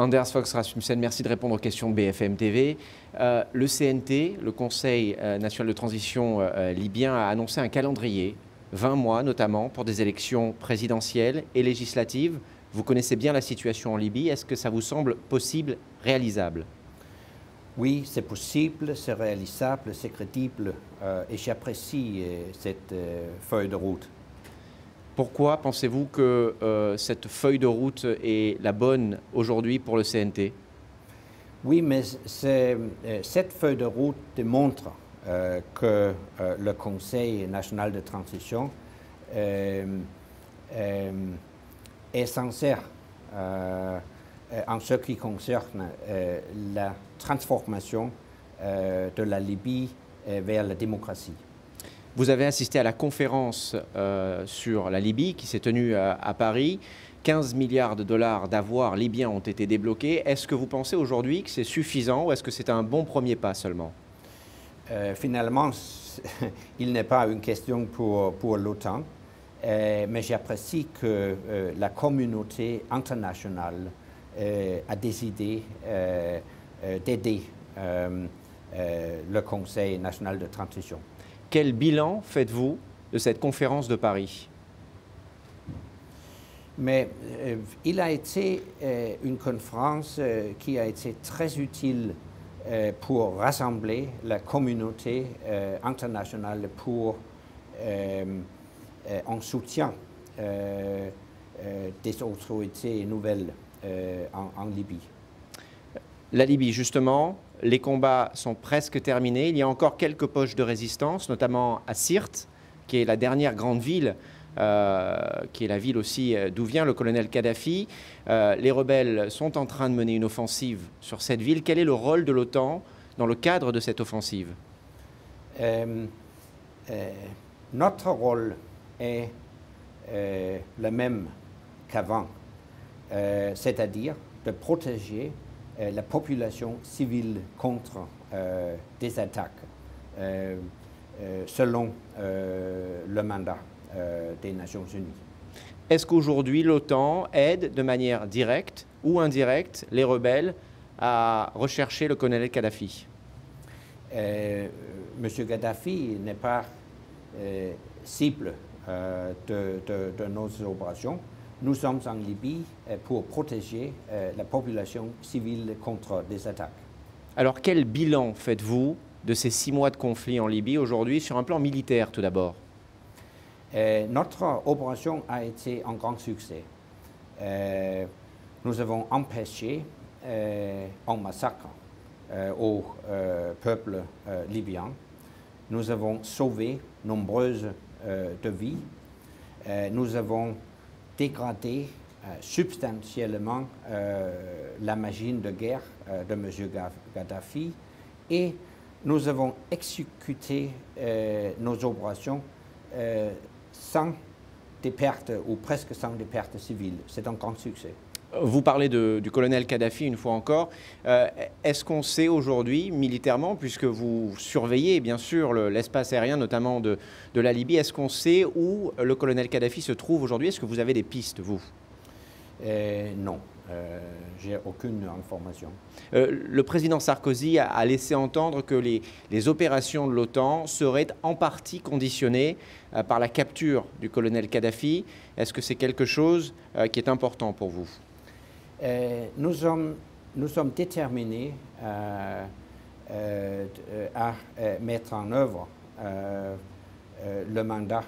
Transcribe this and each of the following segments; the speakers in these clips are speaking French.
Anders Fogh Rasmussen, merci de répondre aux questions de BFM TV. Le CNT, le Conseil national de transition libyen, a annoncé un calendrier, 20 mois notamment, pour des élections présidentielles et législatives. Vous connaissez bien la situation en Libye. Est-ce que ça vous semble possible, réalisable? Oui, c'est possible, c'est réalisable, c'est crédible et j'apprécie cette feuille de route. Pourquoi pensez-vous que cette feuille de route est la bonne aujourd'hui pour le CNT? Oui, mais cette feuille de route démontre que le Conseil national de transition est sincère en ce qui concerne la transformation de la Libye vers la démocratie. Vous avez assisté à la conférence sur la Libye qui s'est tenue à Paris. 15 milliards de dollars d'avoirs libyens ont été débloqués. Est-ce que vous pensez aujourd'hui que c'est suffisant ou est-ce que c'est un bon premier pas seulement? Finalement, il n'est pas une question pour l'OTAN, mais j'apprécie que la communauté internationale a décidé d'aider le Conseil national de transition. Quel bilan faites-vous de cette conférence de Paris? Mais il a été une conférence qui a été très utile pour rassembler la communauté internationale en soutien des autorités nouvelles en Libye. La Libye, justement, les combats sont presque terminés. Il y a encore quelques poches de résistance, notamment à Sirte, qui est la dernière grande ville, qui est la ville aussi d'où vient le colonel Kadhafi. Les rebelles sont en train de mener une offensive sur cette ville. Quel est le rôle de l'OTAN dans le cadre de cette offensive? Notre rôle est le même qu'avant, c'est-à-dire de protéger la population civile contre des attaques selon le mandat des Nations Unies. Est-ce qu'aujourd'hui l'OTAN aide de manière directe ou indirecte les rebelles à rechercher le colonel Kadhafi? Monsieur Kadhafi n'est pas cible de nos opérations. Nous sommes en Libye pour protéger la population civile contre des attaques. Alors quel bilan faites-vous de ces 6 mois de conflit en Libye aujourd'hui sur un plan militaire tout d'abord? Notre opération a été un grand succès. Nous avons empêché un massacre au peuple libyen. Nous avons sauvé nombreuses de vies. Nous avons dégradé substantiellement la machine de guerre de M. Kadhafi et nous avons exécuté nos opérations sans des pertes ou presque sans des pertes civiles. C'est un grand succès. Vous parlez du colonel Kadhafi une fois encore. Est-ce qu'on sait aujourd'hui, militairement, puisque vous surveillez bien sûr l'espace aérien, notamment de la Libye, est-ce qu'on sait où le colonel Kadhafi se trouve aujourd'hui? Est-ce que vous avez des pistes, vous? Non, j'ai aucune information. Le président Sarkozy a laissé entendre que les opérations de l'OTAN seraient en partie conditionnées par la capture du colonel Kadhafi. Est-ce que c'est quelque chose qui est important pour vous? Nous sommes déterminés à mettre en œuvre le mandat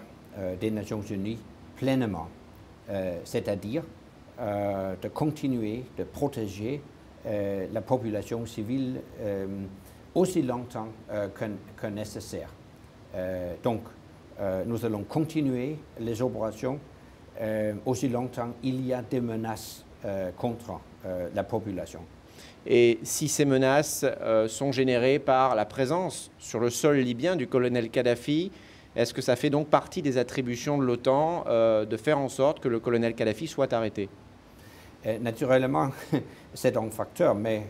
des Nations Unies pleinement, c'est-à-dire de continuer de protéger la population civile aussi longtemps que nécessaire. Donc, nous allons continuer les opérations aussi longtemps il y a des menaces contre la population. Et si ces menaces sont générées par la présence sur le sol libyen du colonel Kadhafi, est-ce que ça fait donc partie des attributions de l'OTAN de faire en sorte que le colonel Kadhafi soit arrêté? Naturellement, c'est un facteur, mais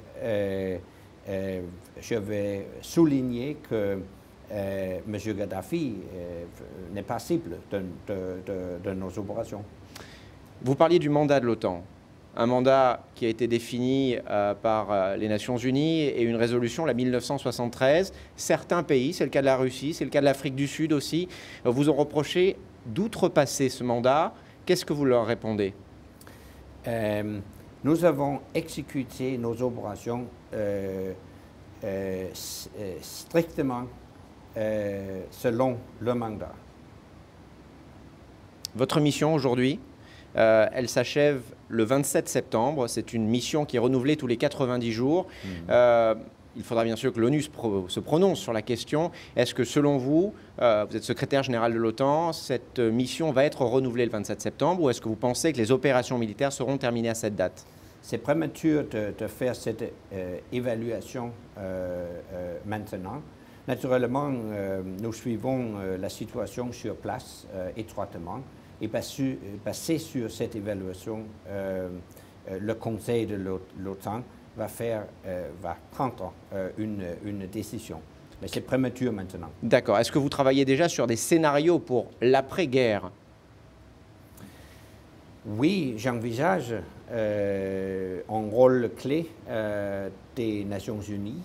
je vais souligner que M. Kadhafi n'est pas cible de nos opérations. Vous parliez du mandat de l'OTAN. un mandat qui a été défini par les Nations Unies et une résolution, la 1973. Certains pays, c'est le cas de la Russie, c'est le cas de l'Afrique du Sud aussi, vous ont reproché d'outrepasser ce mandat. Qu'est-ce que vous leur répondez? Nous avons exécuté nos opérations strictement selon le mandat. Votre mission aujourd'hui, elle s'achève le 27 septembre. C'est une mission qui est renouvelée tous les 90 jours. Il faudra bien sûr que l'ONU se prononce sur la question. Est-ce que selon vous, vous êtes secrétaire général de l'OTAN, cette mission va être renouvelée le 27 septembre ou est-ce que vous pensez que les opérations militaires seront terminées à cette date? C'est prématuré de faire cette évaluation maintenant. Naturellement, nous suivons la situation sur place étroitement et basé sur cette évaluation, le Conseil de l'OTAN va prendre une décision. Mais c'est prématuré maintenant. D'accord. Est-ce que vous travaillez déjà sur des scénarios pour l'après-guerre? Oui, j'envisage un rôle clé des Nations Unies.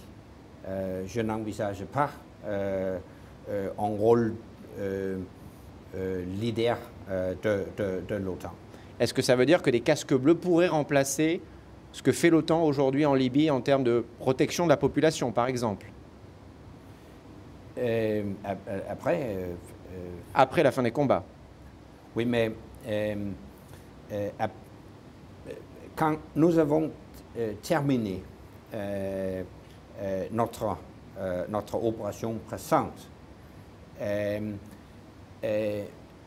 Je n'envisage pas un rôle leader de l'OTAN. Est-ce que ça veut dire que des casques bleus pourraient remplacer ce que fait l'OTAN aujourd'hui en Libye en termes de protection de la population, par exemple? Après la fin des combats. Oui, mais quand nous avons terminé notre opération présente,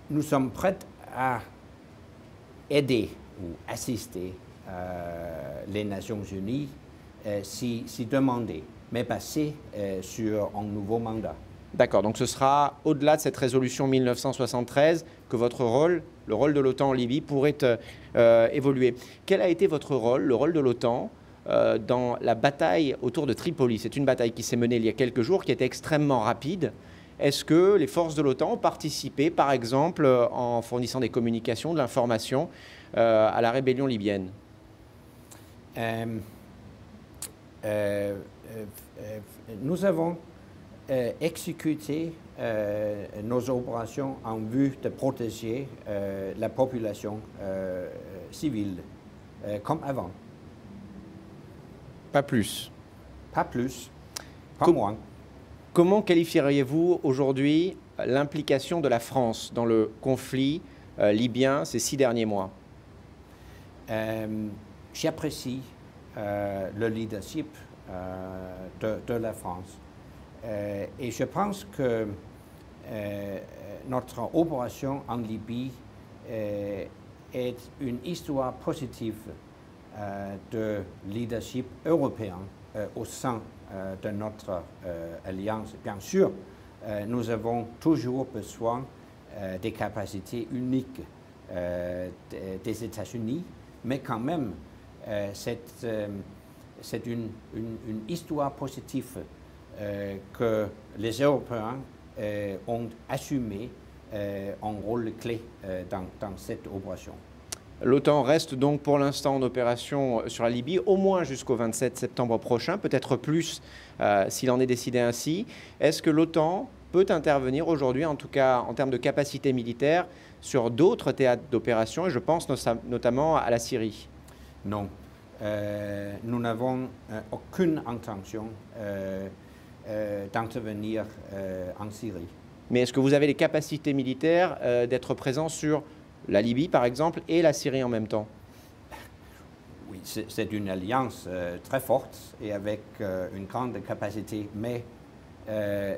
nous sommes prêts à aider ou assister les Nations Unies si demandé, mais passer sur un nouveau mandat. D'accord, donc ce sera au-delà de cette résolution 1973 que votre rôle, le rôle de l'OTAN en Libye, pourrait évoluer. Quel a été votre rôle, le rôle de l'OTAN, dans la bataille autour de Tripoli? C'est une bataille qui s'est menée il y a quelques jours, qui était extrêmement rapide. Est-ce que les forces de l'OTAN ont participé, par exemple, en fournissant des communications, de l'information, à la rébellion libyenne? Nous avons exécuté nos opérations en vue de protéger la population civile, comme avant. Pas plus? Pas plus, pas moins. Comment qualifieriez-vous aujourd'hui l'implication de la France dans le conflit libyen ces 6 derniers mois? J'apprécie le leadership de la France et je pense que notre opération en Libye est une histoire positive de leadership européen au sein de notre alliance. Bien sûr, nous avons toujours besoin des capacités uniques des États-Unis, mais quand même, c'est une histoire positive que les Européens ont assumé un rôle clé dans cette opération. L'OTAN reste donc pour l'instant en opération sur la Libye, au moins jusqu'au 27 septembre prochain, peut-être plus s'il en est décidé ainsi. Est-ce que l'OTAN peut intervenir aujourd'hui, en tout cas en termes de capacité militaire, sur d'autres théâtres d'opération, et je pense notamment à la Syrie? Non. Nous n'avons aucune intention d'intervenir en Syrie. Mais est-ce que vous avez les capacités militaires d'être présent sur la Libye, par exemple, et la Syrie en même temps? Oui, c'est une alliance très forte et avec une grande capacité, mais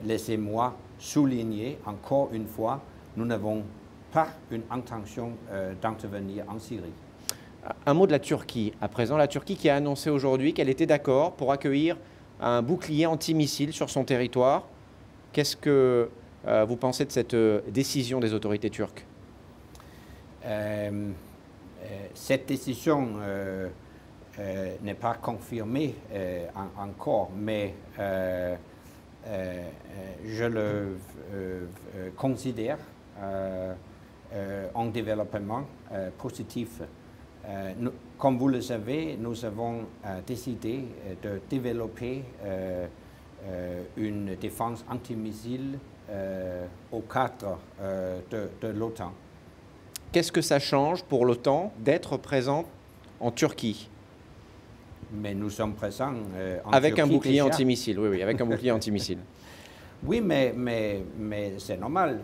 laissez-moi souligner encore une fois, nous n'avons pas une intention d'intervenir en Syrie. Un mot de la Turquie. À présent, la Turquie qui a annoncé aujourd'hui qu'elle était d'accord pour accueillir un bouclier antimissile sur son territoire. Qu'est-ce que vous pensez de cette décision des autorités turques? Cette décision n'est pas confirmée encore, mais je le considère un développement positif Comme vous le savez, nous avons décidé de développer une défense antimissile au cadre de l'OTAN. Qu'est-ce que ça change pour l'OTAN d'être présent en Turquie? Mais nous sommes présents en avec Turquie un bouclier déjà. antimissile, oui, oui, avec un bouclier antimissile. Oui, mais c'est normal.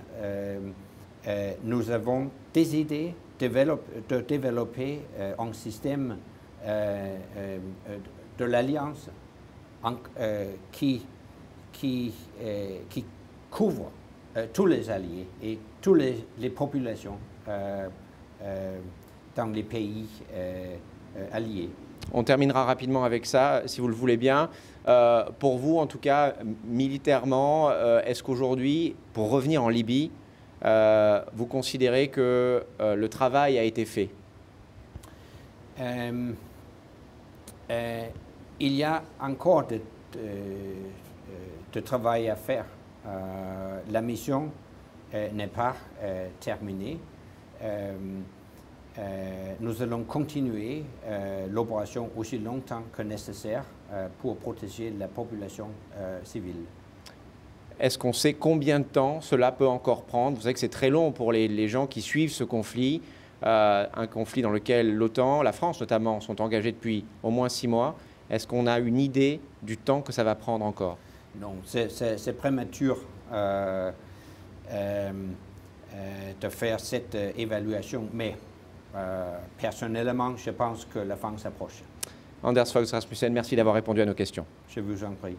Nous avons décidé de développer un système de l'Alliance qui couvre tous les alliés et toutes les populations dans les pays alliés. On terminera rapidement avec ça, si vous le voulez bien. Pour vous, en tout cas, militairement, est-ce qu'aujourd'hui, pour revenir en Libye, vous considérez que le travail a été fait? Il y a encore de travail à faire. La mission n'est pas terminée. Nous allons continuer l'opération aussi longtemps que nécessaire pour protéger la population civile. Est-ce qu'on sait combien de temps cela peut encore prendre? Vous savez que c'est très long pour les gens qui suivent ce conflit, un conflit dans lequel l'OTAN, la France notamment, sont engagés depuis au moins 6 mois. Est-ce qu'on a une idée du temps que ça va prendre encore? Non, c'est prématuré de faire cette évaluation, mais personnellement, je pense que la fin s'approche. Anders Fogh Rasmussen, merci d'avoir répondu à nos questions. Je vous en prie.